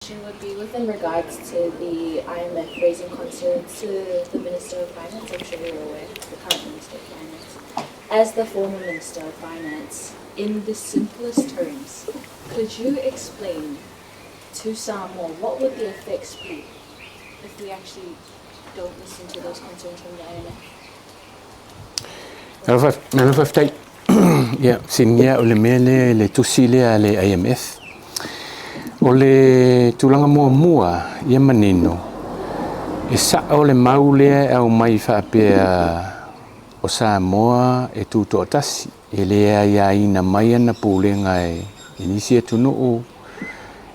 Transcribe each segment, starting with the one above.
Would be within regards to the IMF raising concerns to the Minister of Finance. I'm sure you're aware, the current Minister of Finance. As the former Minister of Finance, in the simplest terms, could you explain to Samoa what would the effects be if we actually don't listen to those concerns from the IMF? Nalafaftai ya sinia ole mele le tusile ale IMF. Ole tulanga mua ia manino e sa ole maule au mai whapea o Samoa e tuto atasi e lea ia ina mai ana pūlenga e inisia tunu o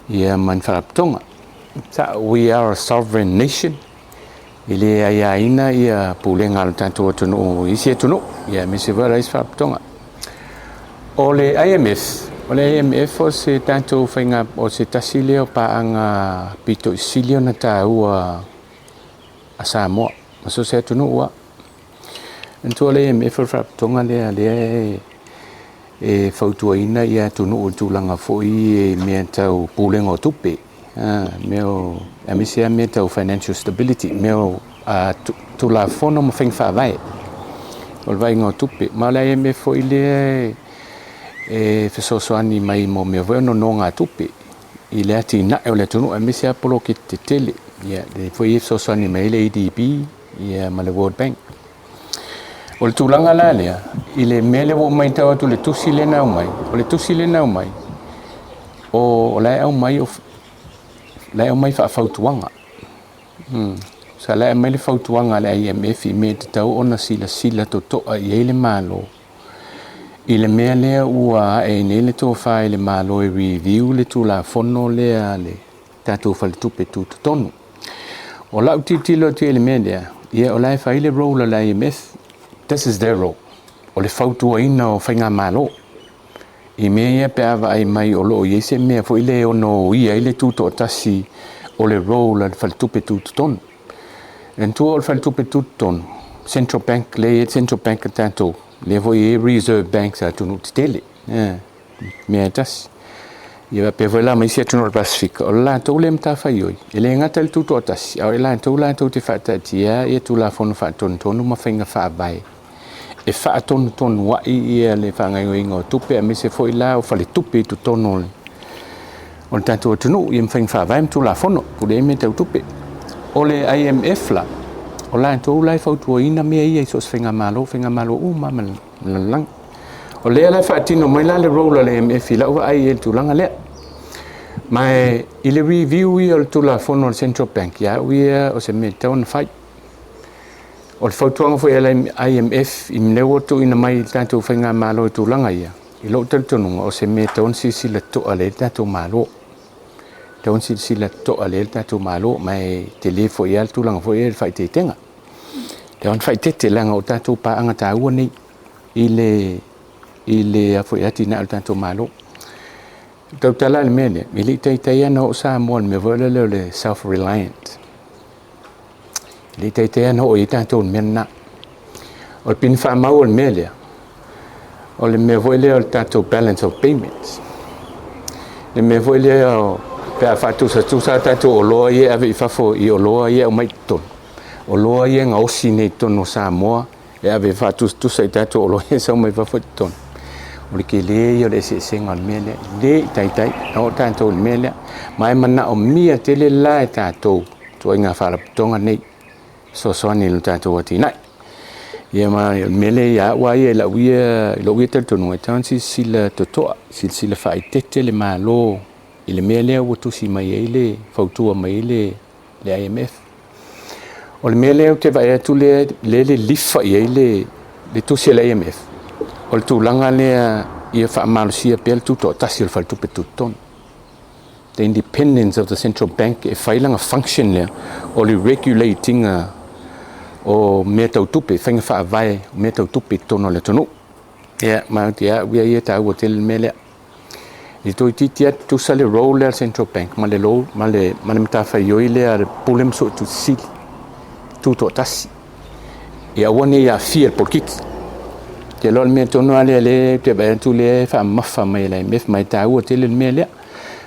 ia man wharaptonga sa we are a sovereign nation e lea ia ina ia pūlenga al tanto tunu o isia tunu ia mesewara is wharaptonga ole IMF o se tanto whainga o se tasile o paanga pito isilio na tāua a Samoa. Maso se atunu ua. Ntu ole IMF o whaptonga lea e whautua ina ia tunu o tūlanga fōi e mea tau pūlenga o tupe. Meo, amisia mea tau financial stability. Meo tula whono mo whaing whawai. O lwainga o tupe. Ma le IMF o lea e fesosoani mai mo me vono no nga tupe I le ati na o le tunu a misi apolo ki te tele ia le foi fesosoani mai le IDB ia ma le World Bank o le tulanga la lea I le mele wo mai tau atu le tusi le nau mai o le tusi le nau mai o lai au mai fa fautuanga sa lai mai le fautuanga le IMF I me te tau ona sila to toa I le malo I le mea lea ua e ne le tō whae le malo e review le tū la whono lea le tātou whale tupe tū tonu. O lau titilo tu e le mea lea, ia o lai whae le role la IMF, this is their role. O le whautua ina o whainga malo. I mea ia pe awa ai mai o loo iese mea fo ile o no ia ile tū tō tasi o le role le whale tupe tū tonu. En tū o le whale tupe tū tonu, Central Bank tātou. Le voi Reserve Bank sa tunu tele mea tas ia pe vola mai sia tunu Pacific o la to le mta faioi ele ngata le tuto tas o la to te fata tia ia tu la fon fa ton tonu ma finga fa vai e fa ton wa ia le fa ngai ngo tupe me se foi la o fa le tupe tu tonu o tanto tunu ia finga fa vai tu la fono pu le me te tupe o le IMF la o la to lai fautua ina mea ia so finga malo mama lang o le la fatino mai la le role le IMF la o ai el tulanga le mai il review il to la fono Central Bank ya o se meta on fight o le fautua foi la IMF I mneo to ina mai tanto finga malo tulanga ia I lo tonu o se meta on si le to ale tanto malo Taun sila to alel tatu malo mai telefo ia tulang fo ia fai te tenga. Taun fai te langa o tatu pa anga tau ni ile fo ia tina tatu malo. Tau tala le mele, mili te no sa mon me vola le self reliant. Li te no o tatu menna. O pin fa mau mele. O le me vola le tatu balance of payments. Le me vola pe fa tu sa tatu o loa ia ave fafo I o loa ia o mai ton o loa ia nga osine ton no Samoa e ave fa tu sa tatu o loa ia sa mai fafo ton o le ke le ia le se ngal mele le tai o tanto mele mai mana o mia tele la tatu to nga fa tonga nei so ni lu tatu ati nai ia ma mele ia wa ia la wia lo wia tatu no tansi sila to sila fa tete le malo I le mea lea ua tusi mai le fautua mai le IMF. O le mea lea te vai atu le lifa I le tusi le IMF. O le tūlanga lea ia whaamalusia pia le tuto tasi le whaltupe tuton. The independence of the central bank e whailanga function lea o le regulating o mea tau tupe, whainga whaavai mea tau tupe tono le tonu. Ia, mauti wia ia tau o te le mea lea. I toi titia tu sale role al central bank ma le mta fa yo ile al pulem so tu sil tu to tasi e awone ya fiel porkit te lol me tono ale te ba tu le fa mafa mai la mef mai ta o te le mele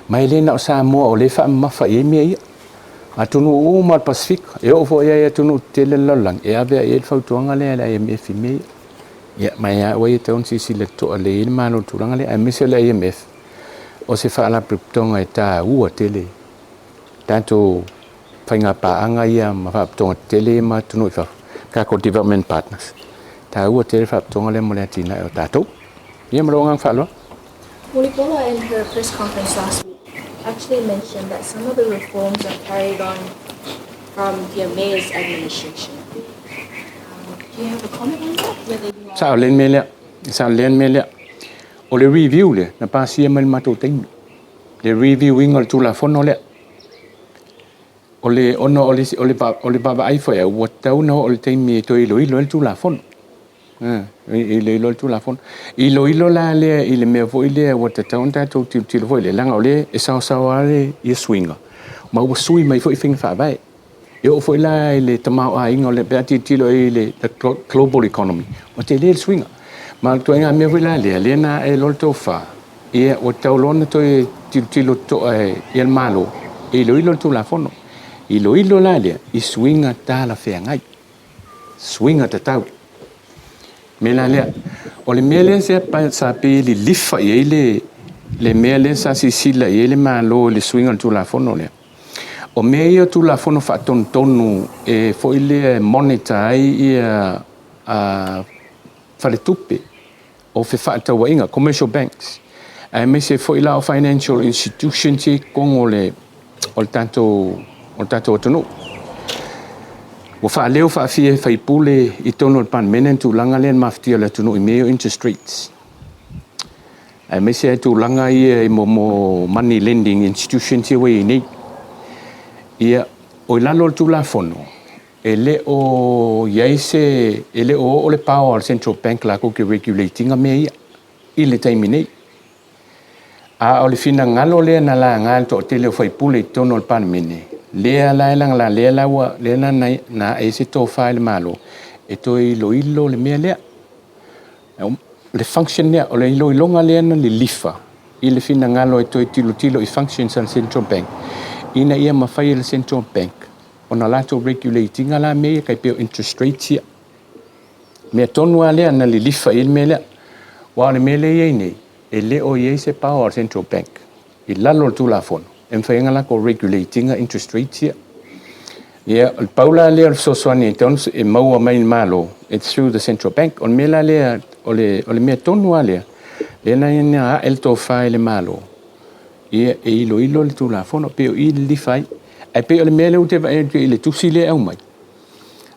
mai le na Samoa o le fa mafa e me ia atunu o ma Pacific e o fo ia tunu tele lalang e ave e fa tuanga le la IMF me ia mai a o te on si le to le il malo turanga le me se le IMF o se fa la tonga e ta ua tele tanto fainga pa anga ia ma fa tonga tele ma tunu fa ka ko development partners ta ua tele fa tonga le mo le tina o tato ia mo ngang fa lo Mulipola in her press conference last week actually mentioned that some of the reforms are carried on from the mayor's administration. Do you have a comment on that? Whether you are... Sa len melia o le review le na pa sia mal mato ting le reviewing o tu la fono le o le ono o le baba ai foi o tau no o le te mi to ilo tu la fono ilo tu la fono ilo la le ile me foi le o te tau ta to ti foi le langa o le e sa ale i swinga ma o sui mai foi fing fa vai eu foi lá ele tamau a ingo le beati tilo ele the global economy o te le swinga ma to nga me foi lá le na e lolto fa e o tau lona to tilo to e el malo ilo tu la fono ilo la le i swinga ta la fe ngai swinga ta tau me la le o le mele se pa sa pe li lifa e le mele sa si sila e le malo le swinga tu la fono le o meio tu la fono fa tonu e foi le monitor ai a fale tupe o fe fa tawa inga commercial banks e me se foi la financial institution ti con o tanto tonu o fa leo fa fie fa pule i tono pan menen tu langa len maftia le tonu i meio interest rates e me se tu langa i mo money lending institution ti we ni ia o lalo tu la fono ele o yaise ele o le power central bank la ko ke regulating a me ile taimine a o le fina ngalo le na la ngal to tele foi pule tono pan mene le la la le la wa le na e se to file malo e to ilo le me le function ne o le ilo longa le na le lifa ile fina ngalo e to tilo i functions al central bank ina ia mawhai le central bank ona lato regulating ala me kai pe interest rates ia me tonu ale na le lifa il mele wa le mele ye nei ele o ye se power central bank i lalo tu la fono em fa ngala ko regulating interest rates ia ia paula le so soani tons e mau mai malo it's through the central bank on mele le o le me tonu ale le na el to fa le malo e ilo le tu la fono pe il li fai e pe le mele u te va le tu si le au mai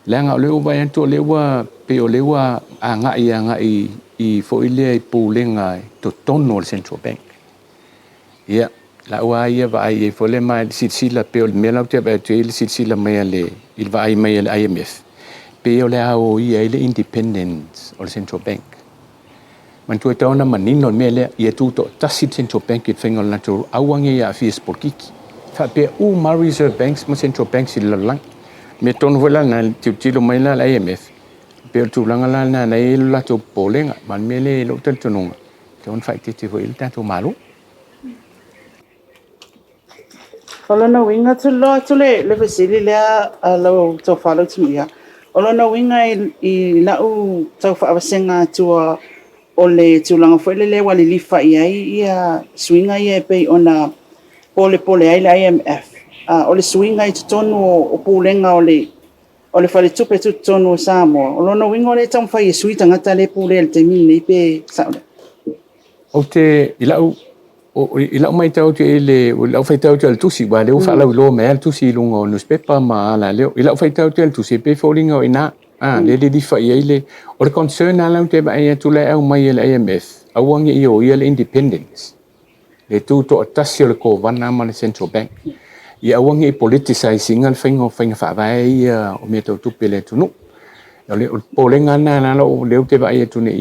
langa le u va ento le wa pe o le wa anga i fo ile i pulenga to tono le central bank ia la wa ia va ai fo le mai sila pe o le mele u te va le sila mai le il va ai mai le IMF pe o le au ia le independence o le central bank man tu tau na manino mele ia tu to tasi central bank it fengol na tu awange ya fi sporkiki fa pe u ma reserve banks ma central banks il lang me ton vola na tu mai la IMF pe tu langa la na il la tu polenga man mele lo tel tununga ton fa ti vo il tanto malu Olona winga tu lo tu le fasili le lo to follow tu ya olona winga I na u to fa asenga tu o le tulanga fwele le wali lifa ia swinga ia pe ona pole ai la IMF o le swinga I tonu o pulenga o le fale tupe tu tonu Samoa o lona winga o le tam fai sui tangata le pule le te mini pe saule o te ila mai tau te ele ila fai tau te tusi wa le fa la lo me tusi lunga o newspaper ma la le ila fai tau te tusi pe folinga o ina le di fa ile o le concern ala te ba ia tu le au mai le IMF awangi io ia le independence le tu to tasio le ko vana ma le central bank ia awangi politicizing al fainga fa vai o me to tu pele tu no le polenga na lo le te ba ia tu ne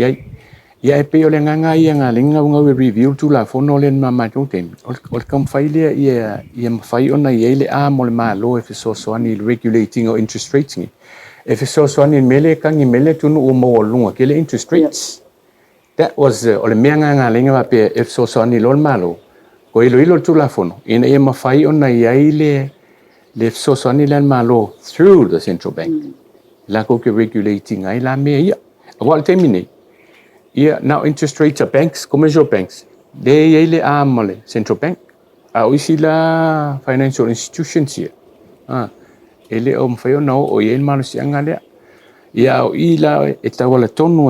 ia e pe o le nganga ia nga linga nga review tu la fono le ma tu tem o kam faile ia fai ona ia le a mo le ma lo e so ani regulating or interest rates ni if so ani mele kangi mele tu no mo lunga ke le interest rates that was o le menga nga linga pe if so ani lo malo ko ilo tulafono ina ia mafai ona iai le sosoani le malo through the central bank la ko ke regulating ai la me ia wal terminate ia now interest rates are banks commercial banks de ia le amale central bank a isi la financial institutions ia ele o mfai ona o ia malo si angale ia o ila e tawala tonu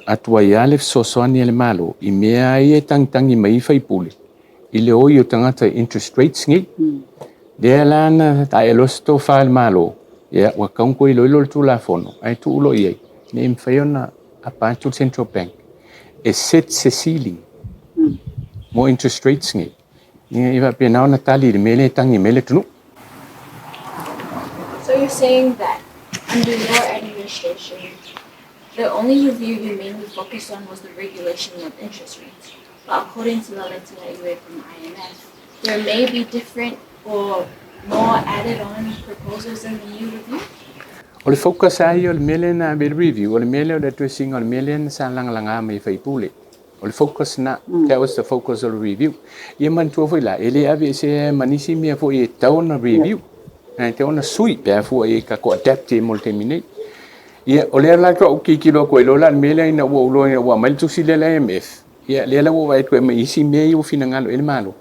atua ia le sosoani le malo i mea ia tangi mai fai pule ile o yo tangata interest rates ngi de lana ta elosto file malo ya wa kaunko ilo tu la fono ai tu ulo ye ne mfaiona apa tu central bank e set se ceiling mo interest rates ngi ni iba pe na tali mele tangi mele tunu. So you're saying that under your administration, the only review you mainly focused on was the regulation of interest rates. But according to the letter that you read from the IMF, there may be different or more added on proposals in the new review? O le focus ai o le mele na be review o le mele o le addressing o le mele na sa langa mai fai pule. O le focus na that was the focus of the review. Ia man tu foi la ele ave se manisi mia fo e tauna review. Na tauna sui pe fo e ka ko adapt e multiminate. Ia o le la ko ki kilo ko lo la mele ina wo lo wa mal tu si le MF. Ia le la wo vai ko mai isi me o fina ngalo ele malo.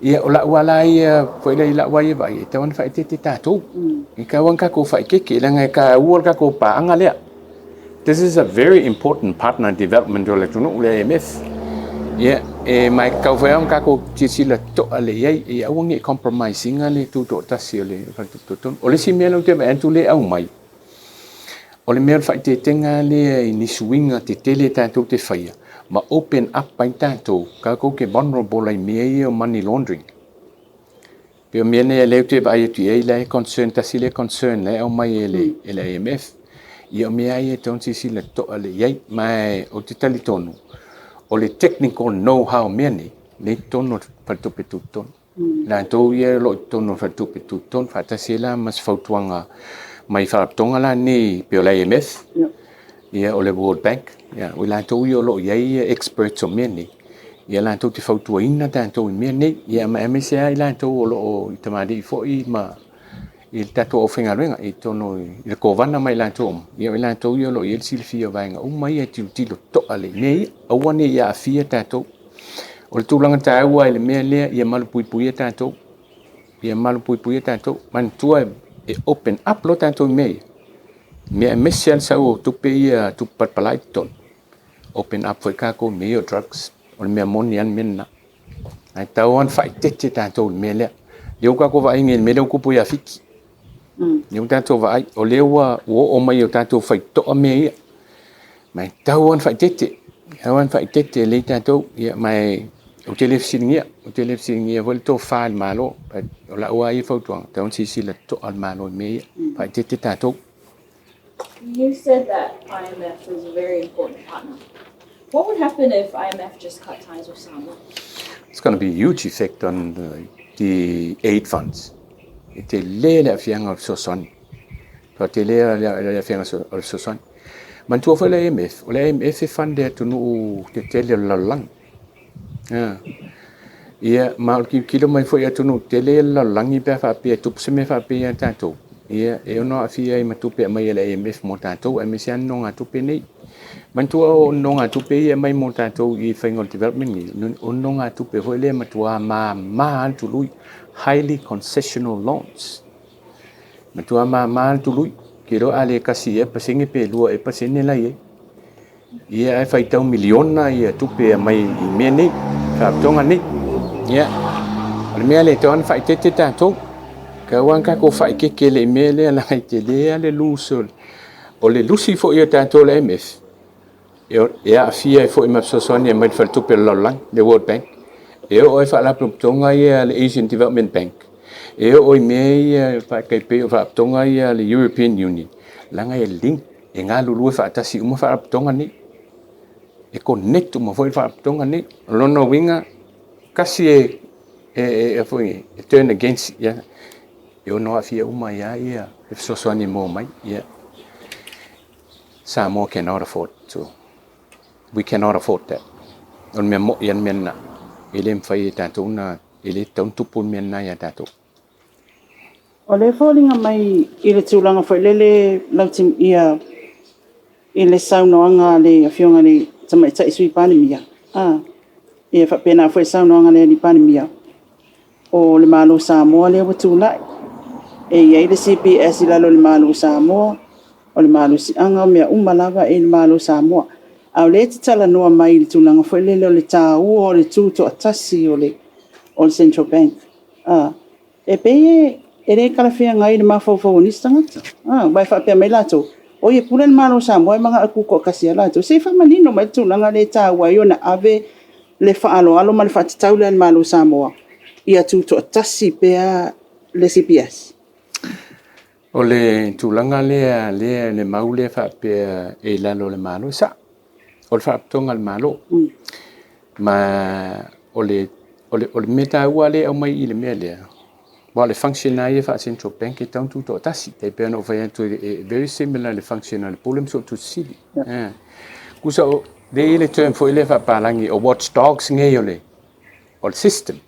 Ia o la wala ia foi la wa ia vai tauna fa te tato. I ka wan ka ko fa ke la ngai ka wo ka ko pa anga le. This is a very important partner development o le tunu le MF. Yeah, mai ka foi un ka ko tisi la to ale ia wangi compromising ale tu to tasile fa tu o le si melo te ba tu le au mai. O le mel fa te tenga le ni swinga te tele tanto te faia. Ma open up by tanto ka ko ke vulnerable ai me o money laundering. Pe me ne le te ba tu e le concern tasile concern le au mai ele IMF. Ia mea ia tonsi si le to ale iai mai o te tali tonu. O le technical know-how mea ni, le tono fatupe tuton. La tau ia lo tono fatupe tuton, fatasi la mas fautuanga mai wharaptonga la ni pe o la IMF, ia o le World Bank. Ia o la tau ia lo iai experts o mea ni. Ia la tau te fautua ina ta tau i mea ni, ia ma MSA i la tau o lo o i tamadi i fo i ma il tato o fenga renga e tono il kovana mai la tom ia la to yo lo il silfia vainga mai e tilo to ale nei awane ia afia tato o le tulanga taua ile me le ia malu pui tato man tua e open up lo tato me mesial sa o tu pe ia tu patpalai ton open up foi ka ko me o drugs o me monian menna ai tauan fai tete tato me le eu ka ko vai ngel me le ko pui afiki Yung tato vai o lewa o mai o tato fai to a me mai tauan fai tete le tato ia mai o telefsing ia vol to file malo o la wa i fotuang taun si la to al malo me fai tete tato. You said that IMF was a very important partner. What would happen if IMF just cut ties with Samoa? It's going to be a huge effect on the aid funds. Te le la fianga soson to te le la fianga soson man tu fa la MF o la MF fande tu no te le la lang ia mal ki kilo mai foi tu no te le la lang i pe fa pe tu se me fa pe tanto ia e no afia i matu pe mai la MF mo tanto e me se no nga tu pe nei man tu no nga tu pe mai mo tanto i final development ni no nga tu pe foi le matu ma tu lui highly concessional loans. Matua ma tului kiro ale kasi e pasingi pe lua e pasene la ye. Ia e fai tau miliona ia tupe mai i mea nei, ka tonga nei. Ia. Ole mea le toan fai tete tatou. Ka wanka ko fai keke le mea le ala te le ale lusol. O le lusi fo ia tatou le MF. Ia afia fo ima sosoni e mai fai tupe lolang, le World Bank. E o fa la tonga ia le Asian Development Bank. E o me fa kai pe fa tonga ia le European Union. Langa e link e nga lulu fa tasi uma fa tonga ni. E connect uma foi fa tonga ni. Lono winga kasi e foi turn against ya. Eu no afia uma ia if so ni mo mai ia. Samoa cannot afford to. We cannot afford that. On me mo yan menna. ele mfai e tātou na ele tauntupu mea nai a tātou. O le fōlinga mai i le tūlanga whai lele lautim ia i le saunoanga le awhionga le tamaita isui pani mia. Ia whapena whai saunoanga le ni pani mia. O le malo Samoa le watulai. Ia i le CPS i lalo le malo Samoa. O le malo sianga mea umalava e le malo Samoa. Au le te tala noa mai le tūlanga whai lele o le tā ua o le tūto atasi o le Central Bank. E peye e re kalawhia ngai le mawhawhau ni stangata. Vai whapea mai lato. O ye pula le malo Samoa e mga akuko kasia lato. Se whamanino mai tūlanga le tā ua iona ave le whaalo alo ma le whatatau le malo Samoa. Ia tūto atasi pea le CPS. O le tūlanga le mau le whapea e lalo le malo sa. O le whaptonga le malo. Ma o le meta ua le au mai i le mea lea. Wa le functionai e Central Bank e taun tūto atasi. Te pēna o whai atu very similar le functional le pulem so tu sili. Kusa o de le term fo ile whapalangi o watchdogs ngai o le system.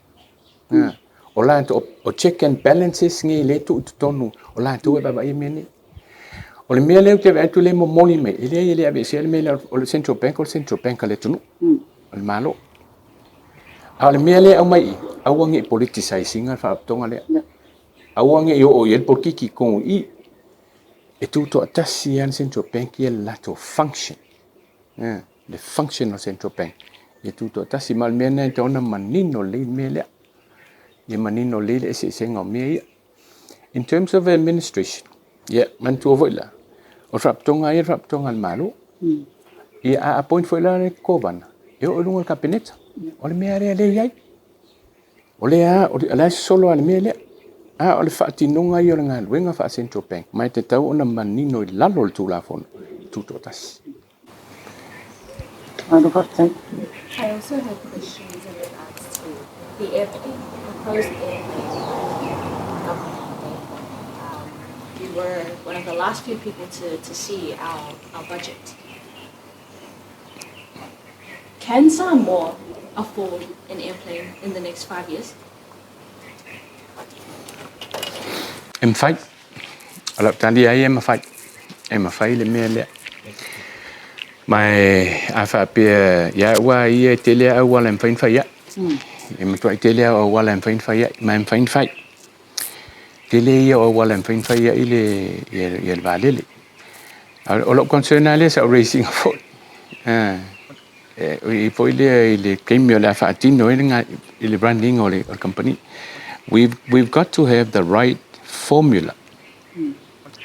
O lanto o check and balances ngai le tu tonu o lanto e baba i mene. O le mea leo te atu le mo moli mai. Ile ave se le mea o le Central Bank le tunu. O le malo. A le mea le au mai au wangi politicizing al whaaptonga le. Au wangi o el pokiki kongu i e tuto atasi an Central Bank i el lato function. The functional Central Bank. E tuto atasi mal mea na tauna manino le mea le. E manino le se senga mea ia. In terms of administration, man tu voila. O whaaptonga al malo. I a appoint voila le kovana. E o lunga kabineta. O le mea rea le iai. O le ala solo ale mea lea. O le whaatinonga i o le ngā luenga wha Central Bank. Mai te tau ona manino i lalo le tūlafona. Tūto tasi. I also have questions in regards to the airplane, proposed airplane government. We were one of the last few people to see our budget. Can Samoa afford an airplane in the next 5 years? Mfai. Ala tandi ai mfai. Mfai le mea lea. Mai afa pe ya wa ia tele a wala mfai ya. Mtua tele a wala mfai ya. Mai mfai. Tele ia o wala mfai ya ile valele. Olo concernale sa racing for. I poi le cambio la fatino il branding o le company. We've got to have the right formula.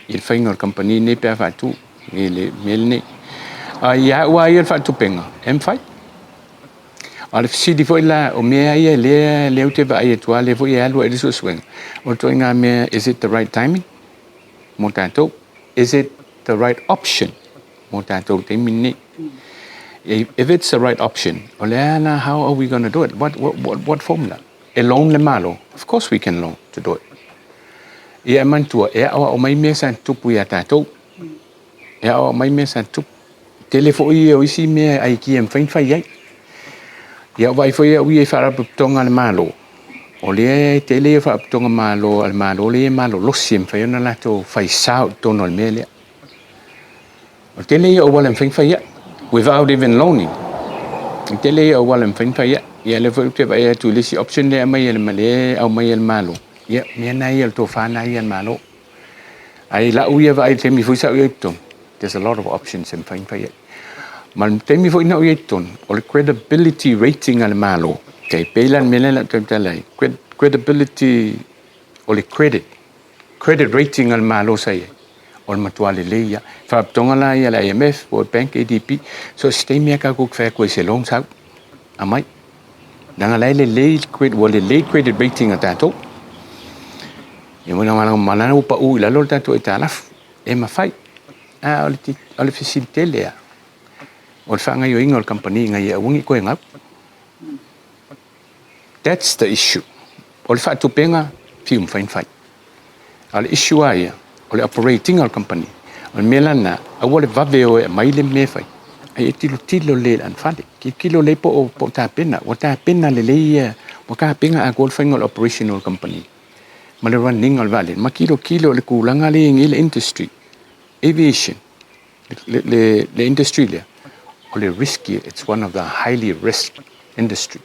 Il faingo company ne pe fatu ile melne. Ya wa il fatu penga. M5. Al fsidi foi la o mea ia le ute va ia tua le foi algo e so swing. O to nga me is it the right timing? Mo tanto is it the right option? Mo tanto te minne. If it's the right option, how are we going to do it? What formula? A loan le malo? Of course we can loan to do it. Ia mantua, o mai mesa tupu ia tātou. O mai mesa tupu. Telefo ia o isi mea ai ki whai ai. Ia vai foi au ia wharapuptonga le malo. O le tele ia wharapuptonga malo al malo le malo losi whai ona lato whai sao tono al mea lea. O tele ia o wale whai ai. Without even loaning. Tele o wala mfai ya le foi te vai tu lisi option le mai el male au mai el malo. Ya me na el to fa na el malo. Ai la u ya vai te mi foi sa yepton. There's a lot of options in mfai. Mal te mi foi na yepton. O le credibility rating al malo. Kai pelan mele la te lai. Credibility o le credit rating al malo sai. O le matuale leia. Whaaptonga la ia la IMF, World Bank, ADB. So stay mea ka kuk whea koe se long sau. Amai. Nanga lai le lei credit rating a tātou. E mwana malana upa ui lalo tātou e tālafu. E mawhai. O le facilite lea. O le whaanga yo inga o le company ngai a wungi koe ngau. That's the issue. O le whaatupenga, fiu mwhainwhai. O le issue aia. O le operating o le company. O le melana, a wale vave o e maile me fai. ai tilo le an fale kilo le po ta pena o ta pena le o ka penga a gold final operational company ma le running al vale ma kilo le kulanga le ngil industry aviation le industry le o le risky it's one of the highly risk industry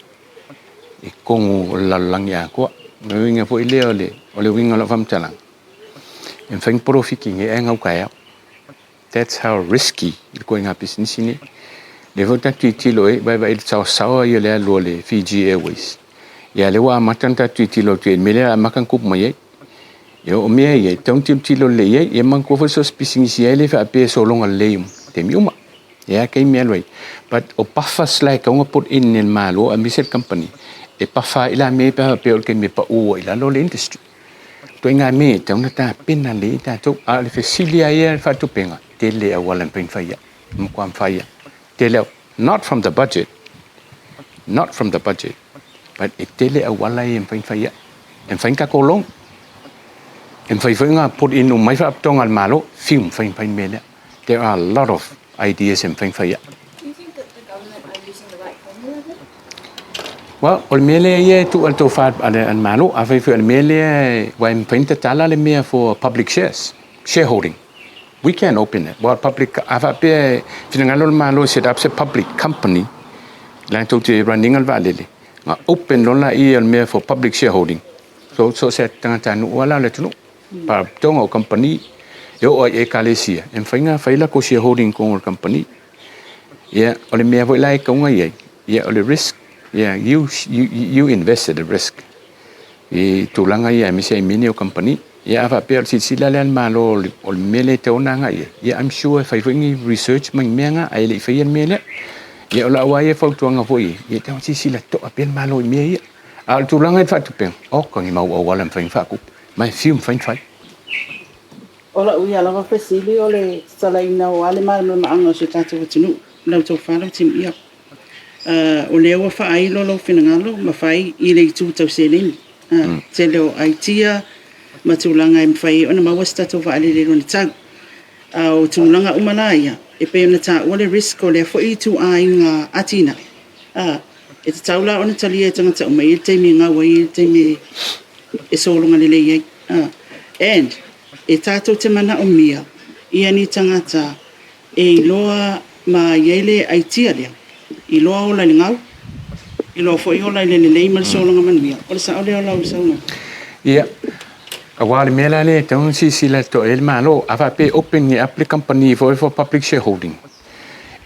e kongu la langya ko winga po ile o le winga la famtala en fang profiki nge ngau kaya that's how risky going up business ni le vota tilo e vai il sao ia le lo le Fiji Airways ia le wa matanta tilo te mele makan kup mai yo o me ye tong tilo le ye man ko fo so species ye le fa pe so longa le te miuma ya kai me loi but o pafa slai ka ngo put in malo a miset company e pafa ila me pa pe o ke me pa o ila lo le industry to nga me tong ta pena le ta to a le fesilia ye fa to penga te le awalan pen fa ya mkwam fa ya te le not from the budget but it tele awala en pen fa ya en fen ka kolong en fa nga put in mai fa tong al malo film fen mele there are a lot of ideas in fen fa ya. Do you think that the government are using the right formula then? Well, ol mele ye tu al to fa al malo a fa al mele wa en fen ta tala le me for public shareholding. We can open it. Well, public ava pe finangalo malo set up a public company. Lang to te running al valele. Open lola i al me for public shareholding. So set tanga nu wala le tu pa tongo company yo e kalesia. En fainga faila ko shareholding ko company. Yeah, ole me vo lai ko ngai. Yeah, ole risk. Yeah, you invested the risk. E tulanga ia mi sei mini company. Yeah, ava per sila len malo ol mele te ona ngai. Yeah, I'm sure if I bring research mang menga ai le faien mele. Yeah, ola wae fo tuanga foi. Yeah, te sila to apen malo me. Al tulanga fa tupen. O ko ni mau wala fain fa ku. Mai film fain fa. Ola uia lava fesili ole salaina o ale ma no anga se tatu tinu. Lau tau whanau tim ia. O leo fa ai lo finangalo ma fai i le tu tau seleni. Te leo aitia ma tūlanga e mwhai ona mawasta tō wa alele rona tau. O tūlanga umana ia, e pe ona tā ole risk o lea fo i tū a inga atina. E te taula ona tali e tangata uma i te me ngā wai i te me e sōlonga lele iei. And e tātou te mana o mia, ia ni tangata e loa ma iele aitia lea. I loa o lai ngau, i loa fo i o lai lele lei mal sōlonga manuia. Ola sa ole o lau sauna. Yeah. Awal mela le tong sila to el malo ava pe open ni apple company for public shareholding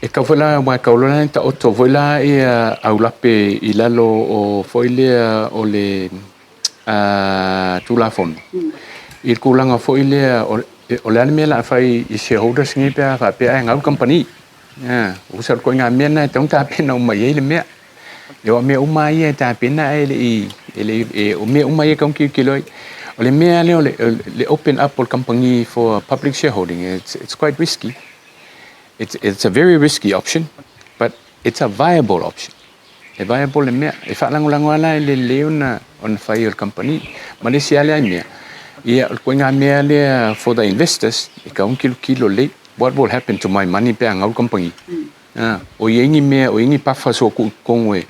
e ka vola wa ka lola ta auto vola e aula pe ilalo o foile o le tula fon il kulanga foile o le mela fai i shareholders ni pe ava pe ai ngau company usar ko nga mena tong ta pe no mai le me yo me umai ta pe na ele o me umai ka kilo le mea le open up company for public shareholding it's quite risky. It's a very risky option, but it's a viable option. A viable le mea e fa lango ala le leona on fire company Malaysia le mea. Ia ko nga mea le for the investors e ka kilo le what will happen to my money pe ngau company. O yengi mea o yengi pa fa so ku kongwe.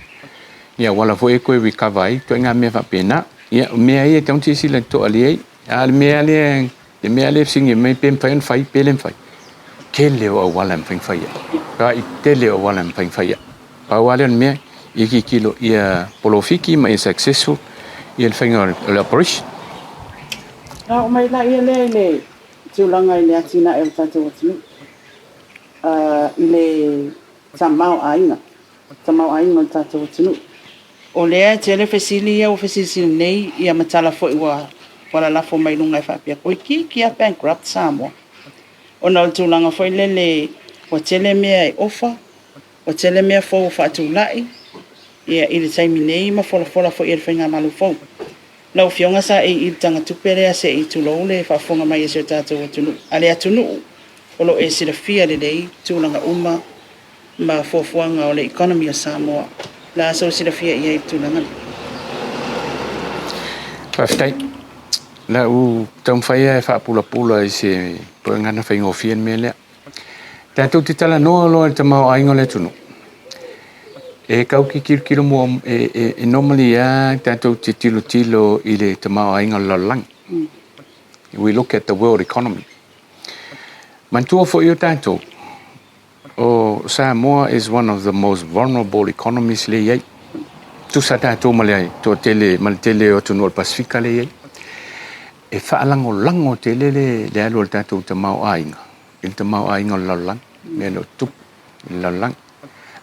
Ia wala fo e ko recover ko nga mea fa pena. Ya me ai tong ti sila to ali al me ale singi me pem fai pelem fai kele o wala fai fai ka itele o wala fai fai pa wala me iki kilo ia polofiki ma successful il finger la operation na mai la ia le tulanga ile atina e tatu watu ile tamau ainga tatu watu o lea te le fesili ia o fesili nei ia matala fo iwa wala la fo mai lunga fa pia ko ki a bankrupt Samoa ona o tūlanga fo lele o tele mea i ofa o tele mea fo fa tūlai ia i le taimi nei ma fola fo i le whainga malu fo lau fionga sa i tanga tupere a se i tūlo le fa fonga mai e se tātou atunu ale atunu o lo e sila fia le dei tūlanga uma ma fofuanga o le economy o Samoa la so sila fia ia i tūlanga. Whaftai, la u taum whaia e whaapula i se poengana whaingo fien me lea. Tātou te tala noa loa te mau ainga le tunu. E kau ki kilo mo e normally tātou te tilo I le te mau ainga lalang. We look at the world economy. Mantua fo I o tātou. O Samoa is one of the most vulnerable economies le iei. Tu sa tātou male ai, tō tele o tunu o Pasifika le iei. E whaalango lango te le alo le tātou te mau ainga. Il te mau ainga lalang. Me lo tup lalang.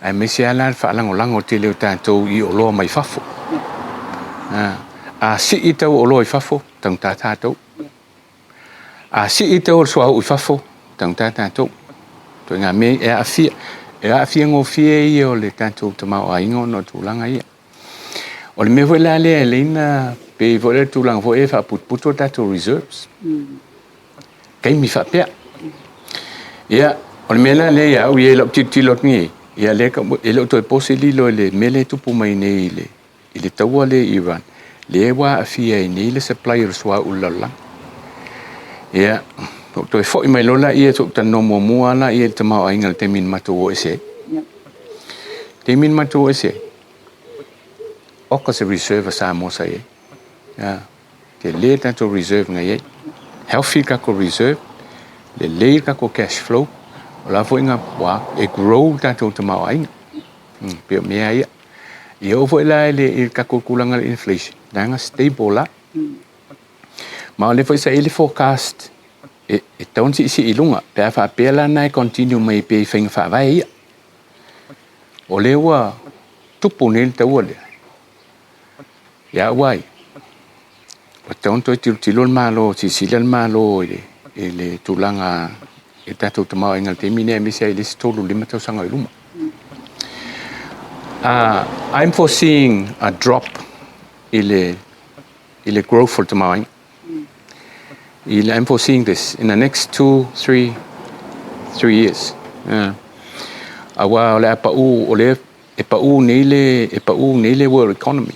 Ai me se ala whaalango lango te le o tātou I o loa mai whafo. A si I tau o loa I whafo, tang tā tātou. A si I tau o sua o I whafo, tang tā tātou. Tō ngā me e a fia ngō fia I o le tātou te mau ainga no tūlanga ia. O le me wela le e leina pe wole tūlanga fo e whaputputo tātou reserves. Kei mi whapea. Ia, o le mela le ia au I e lau tilot ngi. Ia le ka e lau toi pose lilo le mele tupu mai nei I le taua le Iran. Le wa a fia I nei le supplier swa ulalang. Ia, toi fo I mai lola ia tuk ta no mua la ia te mau ainga le te min matu o ese. Te min matu o ese. Oka se reserve sa mo sa ye. Ia, te le tato reserve nga ye. Healthy ka ko reserve. Le ka ko cash flow. O la fo inga wa e grow tato te mau ainga. Pio mea ia. Ia o fo ila le ka ko kulanga le inflation. Nanga stable la. Ma le fo isa ele forecast. E taun si ilunga. Pea fa pela na continue mai pe whainga wha vai ia. O le wa tupu nel taua le. Ia wai. O taun toi tilo malo, sisila malo e le tulanga e tatou te mau ingal te mine me se le tolu lima tau sanga I luma. I'm foreseeing a drop in the growth for te mau. I'm foreseeing this in the next 3 years. Awa ole apau ole e pau nei le world economy.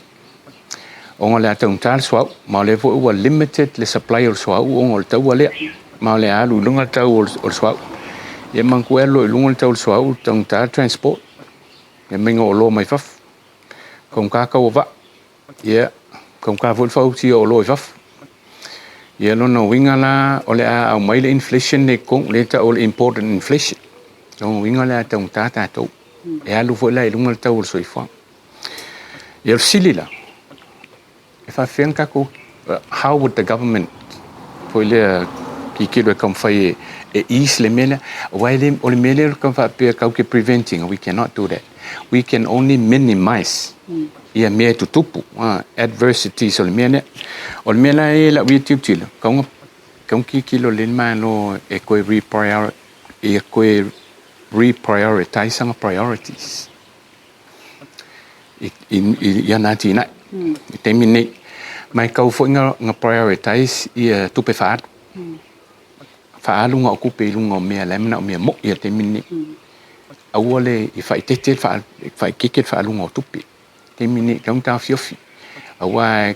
Onga le atau tal swau ma le vo wa limited le supplier swau onga le tau le ma le alu lunga tau o swau. Ye manguelo lunga tau swau tang ta transport. Ye mengo lo mai faf. Kom ka ka wa. Ye kom ka vo fau ti o lo faf. Ye no winga la ole a mai le inflation ne kong le ta all important inflation. No winga la tang ta to. E alu vo la lunga tau so ifa. Ye silila. If I think how would the government for le kikilo come fai ease le mele why le o le mele come fa pe ka preventing we cannot do that. We can only minimize ia me tutupu adversity so le mele o le mele e la we tilo kong kikilo le mano e ko reprioritize our priorities in yanatina terminate mai kau fo nga prioritize ia tupe faat lunga ku pe lunga me la mena me mo ia terminate awole if I tete fa kiket fa lunga tupe terminate kang ta fiofi awa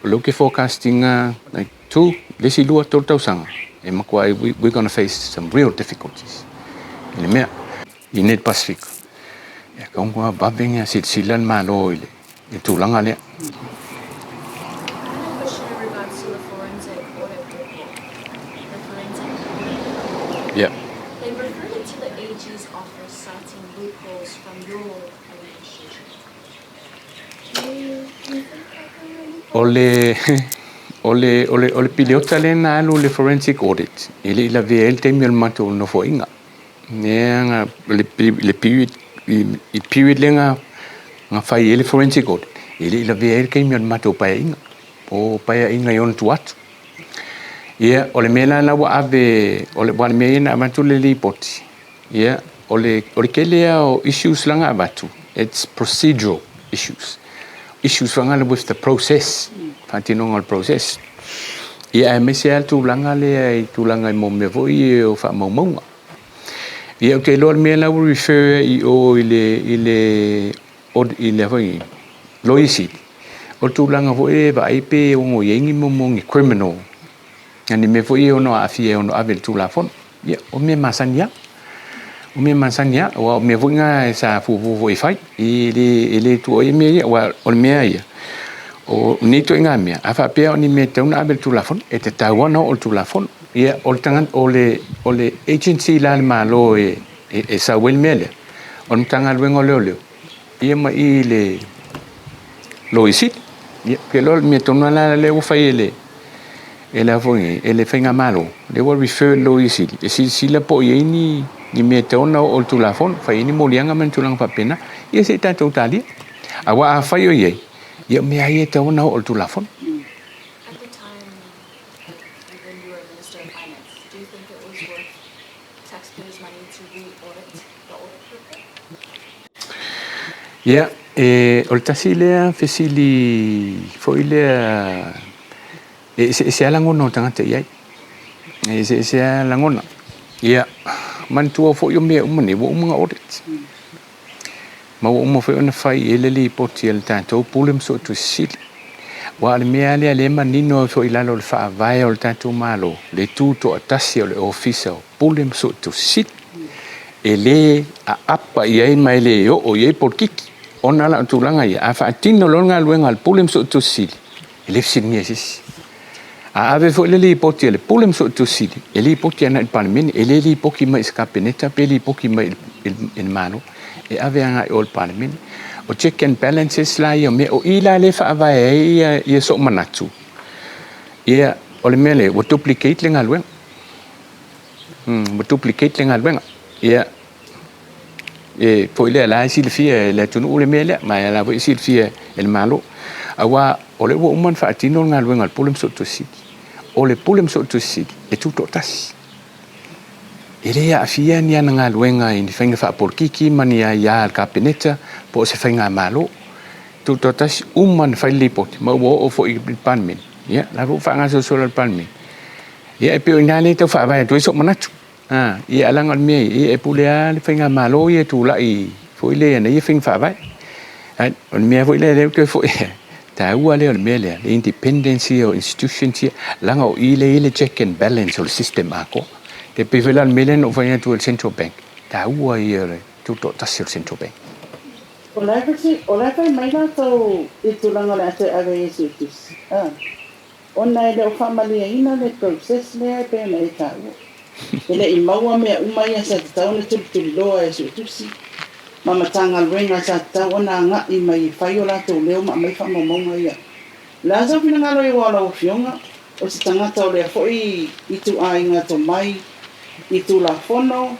look forecasting like 2 lesi lua tau sanga e makwa we're going to face some real difficulties in me in the Pacific ya kong wa babeng ya silan malo ile itu langa le. Yeah. They referred to the AG's offer citing loopholes from your administration. Do you think Ole pilota le na alu le forensic audit. Ile la VL temel mato no fo inga. Nga le period lenga nga fai ele forensic audit. Ile la VL kemel mato pa inga. O pa inga yon tuat. Yeah, ole mela la wa ave ole wa me na matu le lipoti. Yeah, ole kele o issues langa batu. It's procedural issues. Issues langa with the process. Fantinong process. Yeah, me se tu langa le tu langa mo me voi o fa mo mo. Yeah, okay, lord me la refer o ile voi. Loisi. O tu langa voi va ipe o ngo yengi mo criminal. Ani me foi ono afie ono avel tu la fon. Ya, o me masanya. o me masania o me vuinga sa fu fai ele tu o me wa o me ia o ni to nga me afa pe o ni me te una abel tu la fon e te tawana o tu la fon ia o tangan o le agency la malo e sa wel mele on tanga luengo leo ia ma i le lo isi ia ke lo me tona la le o fai ele avoi ele fenga malo le will refer lo isi e si la po ia ni me tona o tu la fon fai ni molianga men tu lang papena ia se ta totali awa fai o ia ia me ai te ona o tu la fon. At the time, when you were Minister of Finance, do you think it was worth taxpayers' money to re-audit the audit report? Ia o tasi lea fesili foi lea se alangona o tangata iai se alangona ia mantua foi o mea umane wo umunga audit ma wo umo foi ona fai ele li poti el tatou pulem so tu sili wa le mea le manino foi lalo le fa vai o tatou malo le tuto atasi o le ofisa pulem so tu sili ele a apa iai mai le o iai por kiki ona la tulanga ia afa tino longa luenga al pulem so tu sili ele fsinia sis a ave fo le poti le pulem so tu sili ele poti na il parlement ele li poki mai scapeneta pe li poki mai il mano e ave anga il parlement o check and balances la ia me o ila le fa vai ia so manatu ia o le mele o duplicate lenga luenga o duplicate lenga luenga ia e poi la silfia la tunu le mele ma la poi silfia el malo awa o le wo man fa tino nga luenga al pulem so to sili o le pulem so to sili e tutto tas ele ya fia ni nga luenga in fenga fa por kiki mania ya al capeneta po se fenga malo tutto tas man fa lipot ma wo o fo il panmin ya la vo fa nga so al panmin ya e pe ina le to fa va to so manatu ia alanga me e pulea le fenga malo ia tu la i foi le na ia fing fa vai on me foi le que foi ta ua le me le independence o institution ti langa o ile check and balance o system ako te pevela le melen o vai tu el central bank ta ua ia tutto tas el central bank o la fai mai na to i tu langa le ate ave yesu tus ona ele o family ina le process le pe na ta ele i maua mea umai sa tau na tulu loa e su tusi mama tanga luenga sa tau na nga i mai whai o lato leo ma mai whama maunga ia la sa whina ngalo i wala o fionga o si tangata o lea foi i tu a inga to mai i tu la fono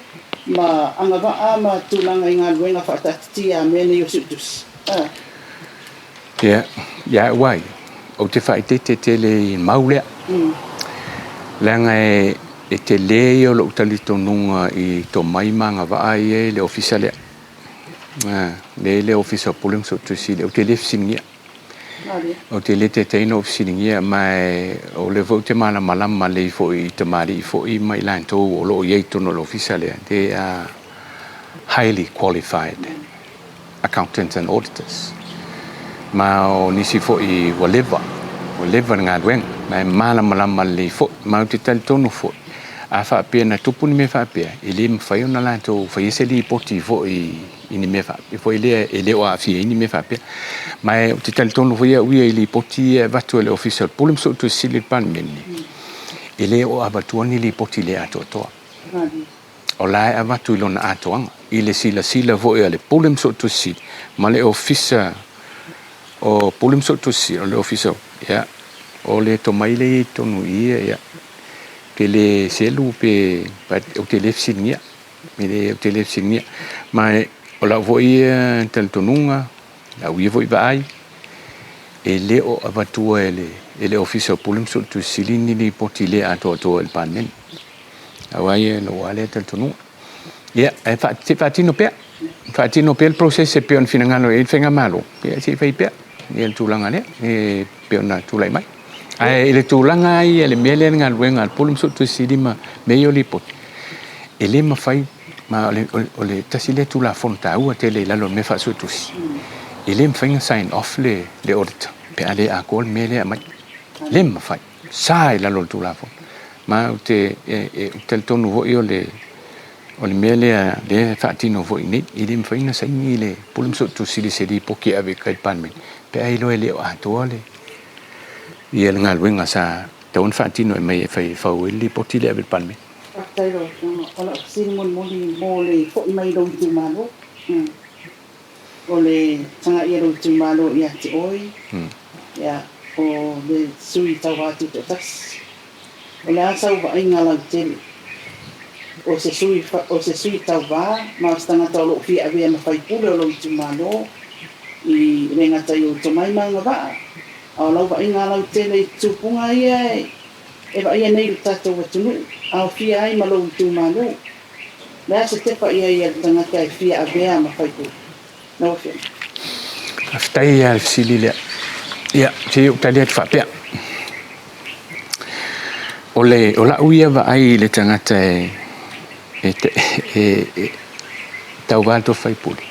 ma anga waa ma tu langa inga luenga whatatiti a mene i o su tusi ya wai o te whai te le maulea langa e te leo lo talito nunga i to mai manga va ai le officiale le officer pulem so to si le te le fsinia o te le te no fsinia mai o le vote mala mala male fo i te mari fo i mai lan to o lo ye to no officiale they are highly qualified accountants and auditors ma o nisi fo i whatever nga wen mai mala mala male fo ma te tal tono fo a fa pe na tupu ni me fa pe ele me fa yona la to fa yese li poti vo i ni me fa fo ele o a fi ni me fa pe ma te tal tono vo ia ui li poti va to le official pulum so to sili pan menni ele o abatu ni li poti le ato to o la abatu lona ato anga ile sila vo le pulum so to sili ma le official o pulum so to sili le official ya o le to mai le to no ia que le selu pe o telefsinia me o telefsinia ma o la voi tel tonunga la ui voi vai e le o avatua ele officer pulum so tu silini ni potile ato el panen awai lo wale tel tonunga ya e fatino pe il processo pe on finangalo e fenga malo e si fai pe el tulanga le e pe ona tulai mai ele tulanga ai ele mele ngal wenga al pulum so tu sidima meio lipot ele ma fai ma ole tasile tu la fonta u tele la lo me fa so tu ele me fai sign off le audit pe ale a col mele ma le ma fai sai la lo tu la fon ma te tel tonu io le o le mea le whaatino fo i nei, i le mwhaina sa ingi le pulim so tu sili sili poki ave kai panmin. Pe ai loe le o atoa le. Ia le ngal wenga sa taun whaatino e mai e whai whau ili poti le ave panmin. Tairo, ola siri mo le fo mai lo tu malo. O le tanga ia lo tu malo ia te oi. Ia o le sui tau atu te tas. O le asau wa inga lau tele. O se sui tau wā, ma stanga tau lo fia avea na whai pule o lo tu malo. I renga tai o to mai manga wā. O lau wa inga lau tele tupunga ia e wa ia nei tatou atunu. Au fia ai malo tu malo. Lea se tepa ia tangata e fia avea ma whai pule. No fia. Aftai ia sili lea. Ia, te o tali atu whapea. O la uia wa ai le tangata tau wāto whaipuri.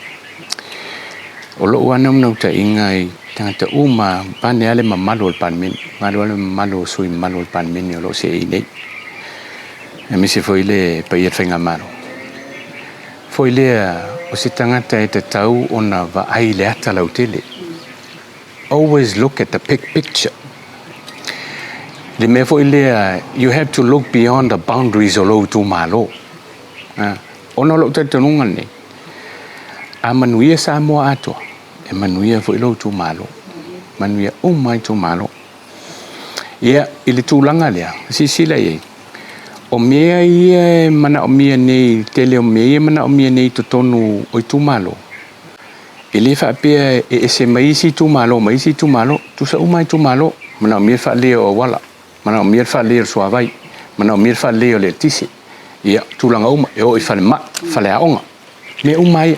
O lo ua naunau ta inga i tangata uma pane ale ma malo al panmin. Malo ale malo sui malo al panmin o lo se i nei. E misi foi le paiat whainga malo. Foi lea o se tangata e te tau o na wa ai le ata lau tele. Always look at the big picture. Le me foi lea, you have to look beyond the boundaries o lo tu malo. Ona lo te tanunga nei. A manuia sa moa atoa. E manuia foi lo tu malo. Manuia mai tu malo. Ia, ili tūlanga lea. Sisila iei. O mea ia mana o mea nei, tele o mea mana o mea nei to tonu o tu malo. Ili whapea e se maisi tu malo, tu sa umai tu malo, mana o mea whalea o wala. Mana o mea whalea o suawai. Mana o mea whalea o le tisi. Ia, tūlanga uma, e o i whale aonga. Me umai,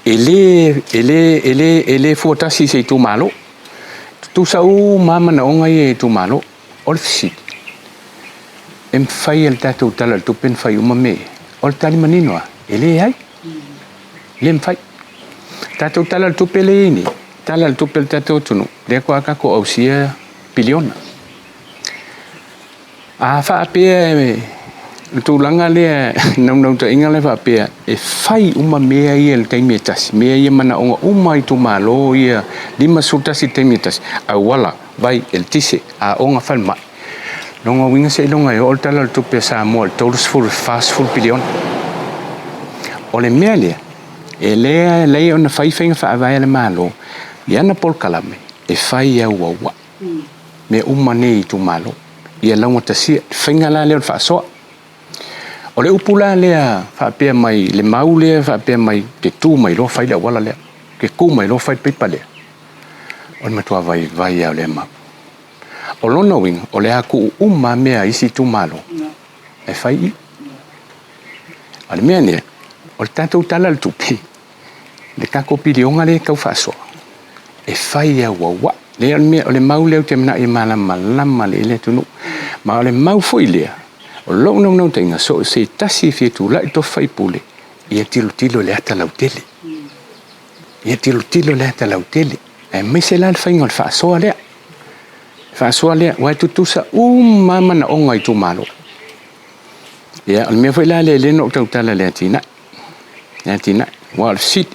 ele fuatasi se tu malo. Tu sa mana onga e tu malo, o le fisik. Em whai el tatou tala tupen whai uma me. O le tali maninoa, ele ai. Le mwhai. Tatou tala tupe le ini. Tala tupe le tatou tunu. Lea kua kako au sia piliona. A whaapea tūlanga lea nau ta inga le whaapea e whai uma mea ia le taimia tasi. Mea ia mana onga umai tu malo ia 5 sultasi taimia tasi. A wala, vai, el tise, a onga whalma. Longa winga se longa e ol tala tupe sa mo el tourist full fast full piliona. O le mea lea, e lea ona whai whainga whaavai le malo, ia na pol kalame, e whai au wawa. Me uma nei tu malo. Ia launga tasia, whainga la leo whaasoa. O le upula lea, whaapea mai, le mau lea, whaapea mai, ke tū mai lo whai lea wala lea, ke kū mai lo whai pipa lea. O le matua vai au lea mau. O lona winga, o le aku mea isi tu malo. E whai i. O le mea nea, o le tātou tala le tupi. Le kako pilionga le kau whaasoa. E whai au wawa. O le mau leo te mana i malama le le tunu. Ma o le mau foi lea. O lo nau te inga so se tasi fietu la i to whai pule. Ia tilo le ata lau tele. Ia tilo le ata lau tele. E mai se la le whainga le whaasoa lea. Whaasoa lea, wai tutusa mana onga i tu malo. Ia, o le mea foi la le no tau tala lea tina. Lea tina, wa le sit.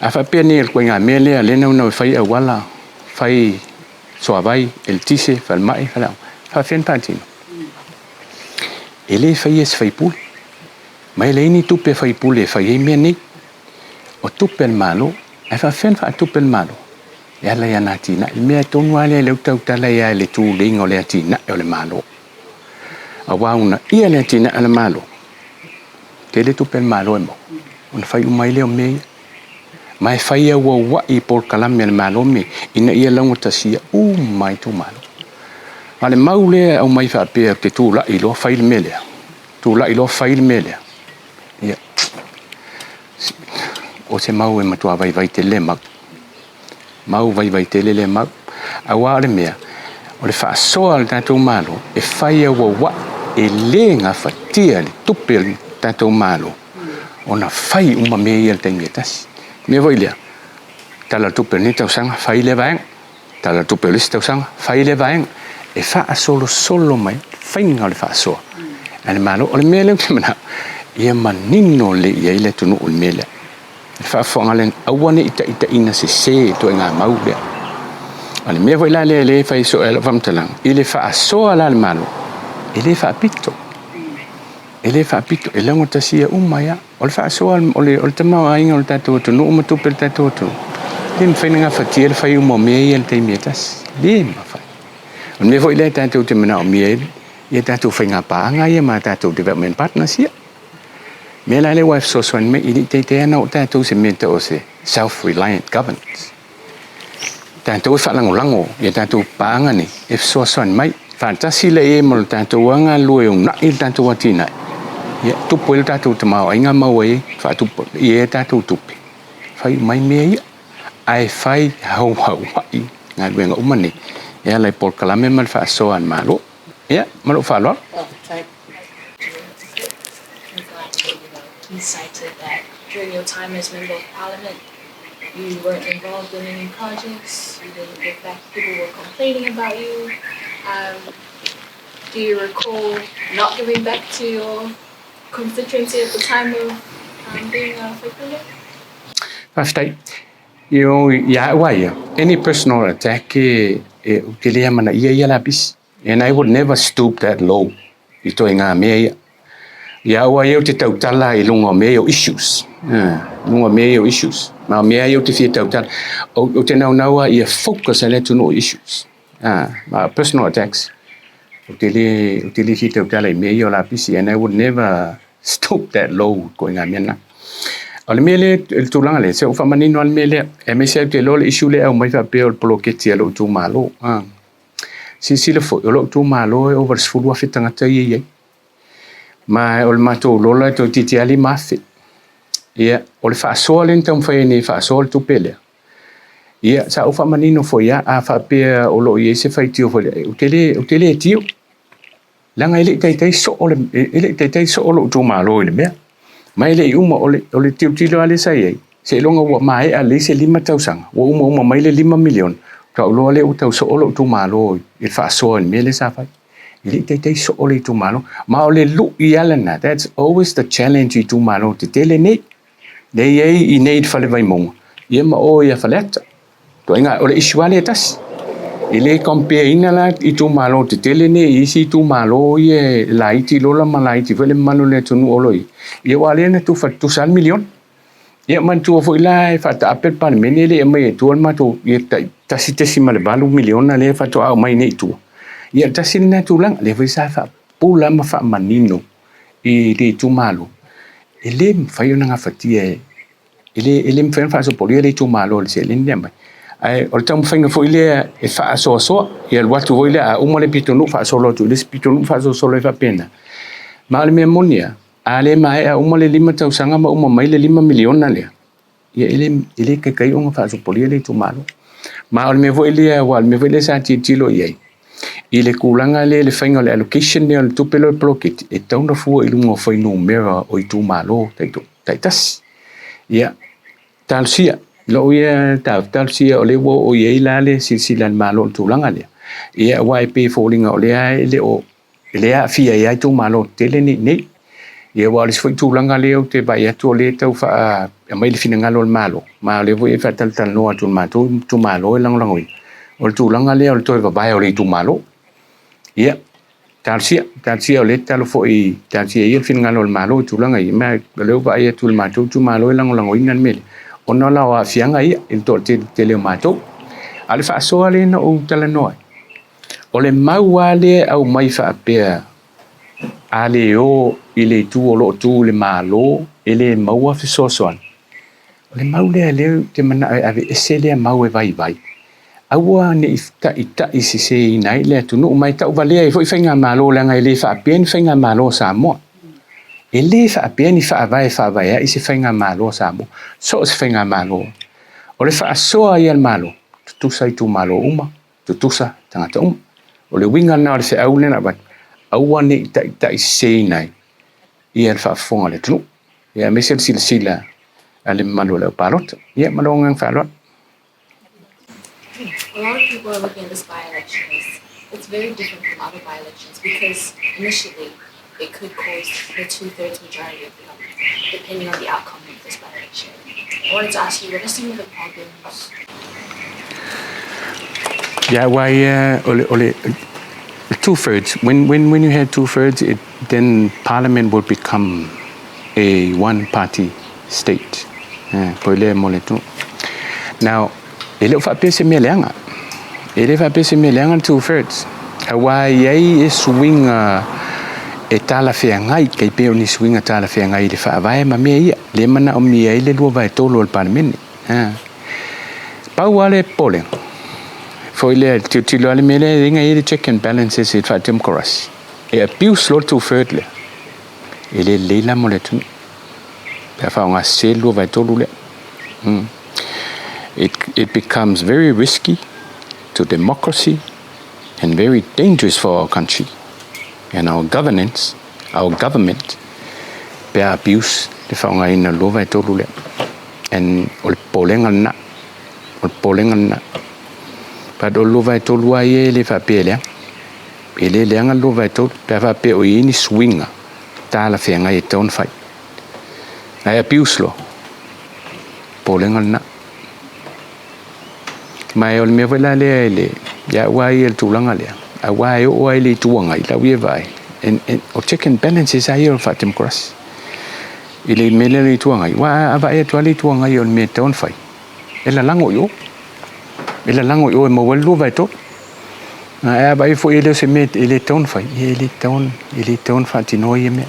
A whapea ni el koinga mea lea, le nau whai au wala. Whai soavai, el tise, whalmai, whalau. Whawhen pātino. Ele whai es whai pule. Mai le ini tupe whai pule, whai ei mea nei. O tupe el malo, e whawhen wha tupe el malo. Ia la ia nā tina. I mea tonu alea leu tau tala ia le tū ringa o lea tina e o le malo. A wauna ia lea tina e le malo. Te le tupe el malo e mo. Una whai umai leo mea. Mai whai au wa i por kalame e le malo me. Ina ia launga tasia mai tu malo. A le mau lea au mai whaapea te tū la i loa whai le melea. Tū la i loa whai le melea. Ia. O se mau e matua vai te le mau. Mau vai te le mau. A wā le mea. O le whaasoa le tātou malo. E whai au wa e le ngā whatia le tupe le tātou malo. O na whai uma mea ia le taimia tasi. Mea vai lea. Tala tupe ni tau sanga. Whai le vaeng. Tala tupe le si tau sanga. Whai le vaeng. E wha solo mai. Whainga o le whaasoa. A le malo. O le mea leo te mana. ia manino le ia ile tunu o mele fa fonga awane ita ina se to nga mau le ale me voi la le fa so el vam talang ile fa so ala le malo ile fa pito ele ngo tasia umaya o fa so o le tama ai ngol tato tunu mo tu pel tato tu lim fa nga fa tiel fa yu mo me el te metas lim fa me voi le tato te mena o me ia tato fa nga pa nga ia ma tato development partnership me la le wa so so me ili te na o tato se meta o se self reliant governance tato fa lango ia tato pa nga ni if so so mai fantasi le e mo tato nga lu e na il tato watina ia tu poi tato te mau inga mau e fa tu ia tato tupi fai mai me ia ai fai hau ai nga wenga umani ia lai por kalame mal fa so an malo ia malo fa lo He cited that during your time as Member of Parliament, you weren't involved in any projects, you didn't give back, people were complaining about you. Do you recall not giving back to your constituency at the time of being a Whaikaunga? After any personal attack, and I would never stoop that low. Ito nga me ya wa eu te tau tala I lunga me issues. Lunga me issues. Ma me eu te fia tau tala. O te nau ia focus on to no issues. Ma personal attacks. O te li fia tau tala me la pisi, and I would never stoop that low going on mena. Al mele el tulanga le se o fa manino al mele e me se te lo issue le o mai fa pe o poloketi alo tu malo. Si le fo lo tu malo over sfulu afitanga tai ye. Ma o le matou lola to titi ali mafi ia o le faasoa le ntam fai ni faasoa tu pele ia sa o fa manino fo ia a fa pe o lo ia se fai tio fo o tele tio langa ile tai so o le ile tai so o lo tu malo ile me mai le uma o le tio tilo ale sai se longa wa mai ale se 5,000 o uma mai le 5 milion ka lo le o tau so o lo tu malo il faasoa me le sa fai ili te so ole tu malo ma ole lu ialana that's always the challenge tu malo te tele nei de ye I need fale vai mo ye ma o ya faleta to inga ole isuale tas ile compare inala I tu malo te tele nei isi tu malo ye laiti lola malaiti vele manu le tu oloi ye wale na tu fa tu sal million ye man tu fo ila fa ta apel pan menele mai tu ma tu ye ta sitesimal balu million le fa tu au mai nei tu ia tasina tulang le vai sa fa pula ma fa manino I le tu malo ele fai una ngafatia ele mfen fa so poli le tu malo le le ndemba ai o tam fai ngafo ile e fa so ia le watu ile a uma le pitonu fa so lo tu le pitonu fa so le fa pena ma le memonia ale mai a uma le 5,000 ma uma mai le 5 milion na le ia ele kai unga fa so poli le tu malo ma le me vo ile wa me vo ile sa tilo ia ile kulanga le fainga le allocation le tupelo blocket e tauna fu I lungo foi numero o tu malo taitas ia talsia lo ia talsia o le wo o ye la le silsila malo tulanga le ia YP falling o le a fia ia tu malo tele ni ia wa le foi tulanga le o te vai to le tau fa mai le fina ngalo malo ma le vo e fa tal no tu malo lang o tulanga le o to vai o le tu malo ia talsia o le talo foi talsia ia fin ngalo malo tulanga I ma le va ia tu malo lang ingan mel ona la wa fianga ia il to te le mato ale fa so ale no o tala no o le mau ale au mai fa pe ale o ile tu o lo tu le malo ele mau fa so le mau le te mana ave esele mau e vai awa ne ita se nai le tu no mai ta vale foi fenga malo la ngai le fa bien fenga malo sa mo ele fa bien fa vai I se fenga malo sa mo so se fenga malo o le fa so ai al malo tu sai tu malo uma tu sa tanga o le winga na se au le na ba awa ne ita se nai ia fa fonga le tu ia me sila ale malo le parot ia malo ngang fa lot. A lot of people are looking at this by-election as it's very different from other by-elections because initially it could cause the 2/3 majority of the government, depending on the outcome of this by-election. I wanted to ask you, what are some of the problems? Yeah, why ole 2/3? When you have 2/3, then Parliament will become a one-party state. Now, ele fa pese melenga. Ele fa pese melenga 2/3. Why ai swing e tala fea ngai kai pe ni swing tala fea ngai le fa vai ma me ia le mana o mi ai le lo vai tolo al Parliament. Pa wale polling. For ile tilo ale mele ringa ile check and balances it fa democracy. E abuse lo 2/3 le. Ele leila mo le tu. Pa fa nga selo vai tolo le. It becomes very risky to democracy and very dangerous for our country and our government pe abuse le fa nga ina lo vai tolo le. And ol polling na But all over to Luaye le fa pele. Ele le anga lova to pe fa pe o ini swinga. Ta la fenga e ton fai. Ai apiuslo. Polenga na. Mai ol me vela le ya wai el tulanga le. A wai o ai le tuanga la we vai. And o check and balances ai o fatim cross. Ile mele le tuanga. Wa ava e to le tuanga ol me ton fai. Ela lango yo. Ela lango yo mo wel lova to. Ba il faut ele se met ele ton fai. Ele ton fa tino yeme.